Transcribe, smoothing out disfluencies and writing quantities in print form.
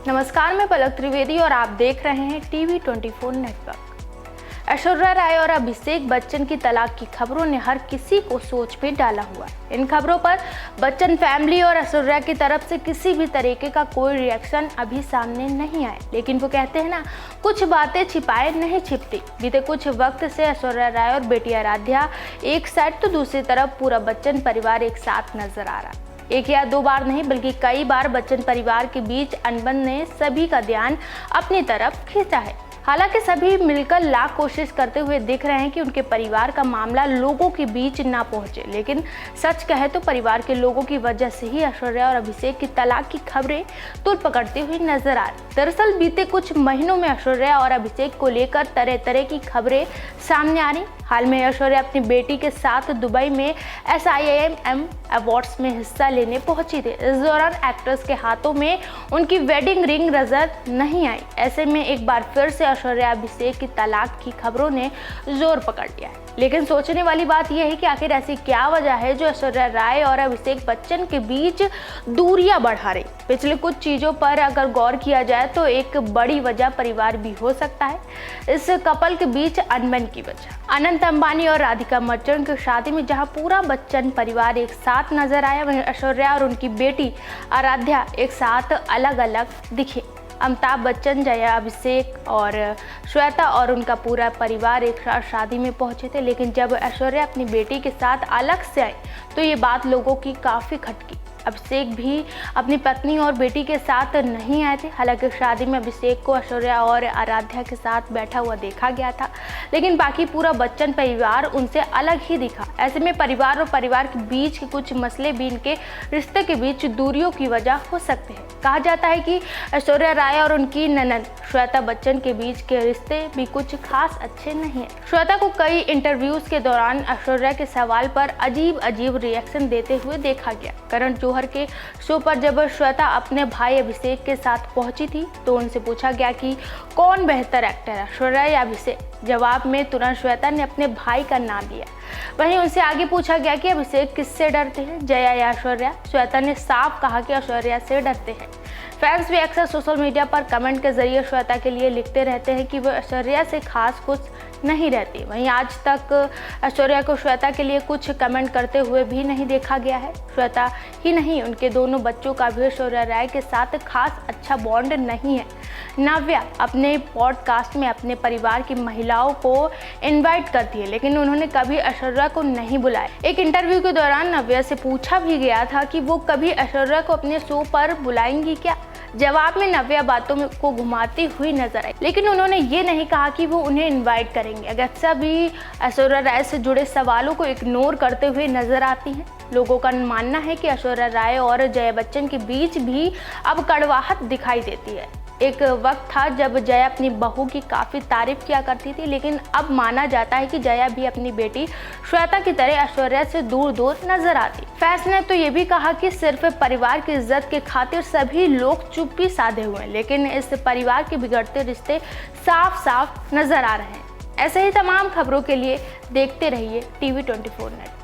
नमस्कार, मैं पलक त्रिवेदी और आप देख रहे हैं टीवी 24 नेटवर्क। ऐश्वर्या राय और अभिषेक बच्चन की तलाक की खबरों ने हर किसी को सोच में डाला हुआ है। इन खबरों पर बच्चन फैमिली और ऐश्वर्या की तरफ से किसी भी तरीके का कोई रिएक्शन अभी सामने नहीं आया, लेकिन वो कहते हैं ना, कुछ बातें छिपाए नहीं छिपती। बीते कुछ वक्त से ऐश्वर्या राय और बेटी आराध्या एक साइड तो दूसरी तरफ पूरा बच्चन परिवार एक साथ नजर आ रहा। एक या दो बार नहीं बल्कि कई बार बच्चन परिवार के बीच अनबन ने सभी का ध्यान अपनी तरफ खींचा है। हालांकि सभी मिलकर लाख कोशिश करते हुए दिख रहे हैं कि उनके परिवार का मामला लोगों के बीच ना पहुंचे, लेकिन सच कहे तो परिवार के लोगों की वजह से ही ऐश्वर्या और अभिषेक की तलाक की खबरें तूल पकड़ती हुई नजर आ रही। दरअसल बीते कुछ महीनों में ऐश्वर्या और अभिषेक को लेकर तरह तरह की खबरें सामने आ रही। हाल में ऐश्वर्या अपनी बेटी के साथ दुबई में SIIM अवार्ड्स में हिस्सा लेने पहुंची थी। इस दौरान एक्ट्रेस के हाथों में उनकी वेडिंग रिंग नजर नहीं आई। ऐसे में एक बार फिर से ऐश्वर्या अभिषेक की तलाक की खबरों ने जोर पकड़ लिया है। लेकिन सोचने वाली बात यह है कि आखिर ऐसी क्या वजह है जो ऐश्वर्या राय और अभिषेक बच्चन के बीच दूरियां बढ़ा रही। पिछले कुछ चीजों पर अगर गौर किया जाए तो एक बड़ी वजह परिवार भी हो सकता है। इस कपल के बीच अनबन की वजह अनंत अंबानी और राधिका मर्चेंट की शादी में जहां पूरा बच्चन परिवार एक साथ नजर आया, वहीं ऐश्वर्या और उनकी बेटी आराध्या एक साथ अलग अलग दिखे। अमिताभ बच्चन, जया, अभिषेक और श्वेता और उनका पूरा परिवार एक साथ शादी में पहुंचे थे, लेकिन जब ऐश्वर्या अपनी बेटी के साथ अलग से आई तो ये बात लोगों की काफ़ी खटकी। अभिषेक भी अपनी पत्नी और बेटी के साथ नहीं आए थे। हालांकि शादी में अभिषेक को ऐश्वर्या और आराध्या के साथ बैठा हुआ देखा गया था, लेकिन बाकी पूरा बच्चन परिवार उनसे अलग ही दिखा। ऐसे में परिवार और परिवार के बीच के कुछ मसले भी इनके रिश्ते के बीच दूरियों की वजह हो सकते हैं। कहा जाता है कि ऐश्वर्या राय और उनकी ननद श्वेता बच्चन के बीच के रिश्ते भी कुछ खास अच्छे नहीं है। श्वेता को कई इंटरव्यूज के दौरान ऐश्वर्या के सवाल पर अजीब अजीब रिएक्शन देते हुए देखा गया। करण जौहर के शो पर जब श्वेता अपने भाई अभिषेक के साथ पहुंची थी तो उनसे पूछा गया कि कौन बेहतर एक्टर है, ऐश्वर्या या अभिषेक। जवाब में तुरंत श्वेता ने अपने भाई का नाम लिया। वहीं उनसे आगे पूछा गया कि अभिषेक किससे डरते हैं, जया या ऐश्वर्या। श्वेता ने साफ कहा कि ऐश्वर्या से डरते हैं। फैंस भी अक्सर सोशल मीडिया पर कमेंट के जरिए श्वेता के लिए लिखते रहते हैं कि वो ऐश्वर्या से खास कुछ नहीं रहती। वहीं आज तक ऐश्वर्या को श्वेता के लिए कुछ कमेंट करते हुए भी नहीं देखा गया है। श्वेता ही नहीं, उनके दोनों बच्चों का भी ऐश्वर्या राय के साथ खास अच्छा बॉन्ड नहीं है। नव्या अपने पॉडकास्ट में अपने परिवार की महिलाओं को इनवाइट करती है, लेकिन उन्होंने कभी ऐश्वर्या को नहीं बुलाया। एक इंटरव्यू के दौरान नव्या से पूछा भी गया था कि वो कभी ऐश्वर्या को अपने शो पर बुलाएंगी क्या। जवाब में नव्या बातों को घुमाती हुई नजर आई, लेकिन उन्होंने ये नहीं कहा कि वो उन्हें इनवाइट करेंगे। अगेंसा भी ऐश्वर्या राय से जुड़े सवालों को इग्नोर करते हुए नजर आती हैं। लोगों का मानना है कि ऐश्वर्या राय और जया बच्चन के बीच भी अब कड़वाहट दिखाई देती है। एक वक्त था जब जया अपनी बहू की काफ़ी तारीफ किया करती थी, लेकिन अब माना जाता है कि जया भी अपनी बेटी श्वेता की तरह ऐश्वर्या से दूर दूर नजर आती। फैंस ने तो ये भी कहा कि सिर्फ परिवार की इज्जत के खातिर सभी लोग चुप्पी साधे हुए हैं, लेकिन इस परिवार के बिगड़ते रिश्ते साफ साफ नजर आ रहे हैं। ऐसे ही तमाम खबरों के लिए देखते रहिए टीवी 24 नेट।